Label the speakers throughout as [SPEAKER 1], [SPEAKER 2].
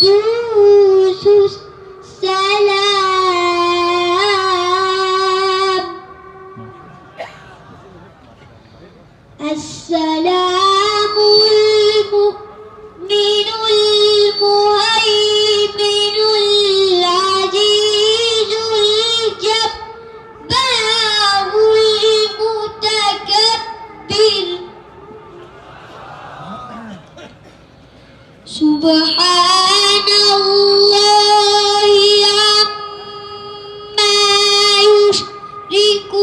[SPEAKER 1] القدوس السلام السلام المؤمن المهيمن العزيز الجبار المتكبر سبحان الله عما يشركون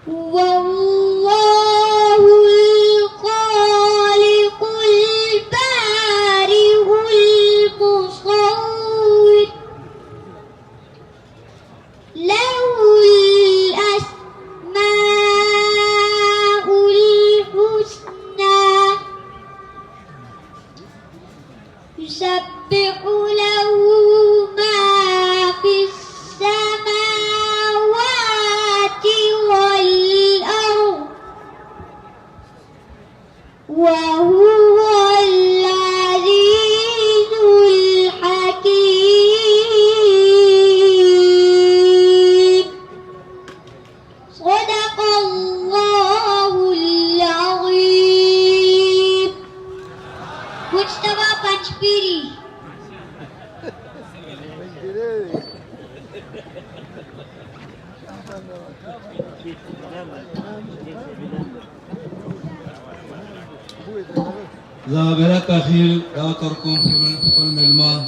[SPEAKER 1] هو الله الخالق البارئ المصور له الأسماء الحسنى يسبح له ما في السماوات والأرض وهو العزيز الحكيم صدق الله العظيم. Mujtaba Panchpiri.
[SPEAKER 2] زابرة أخير دعوتكم في الملمة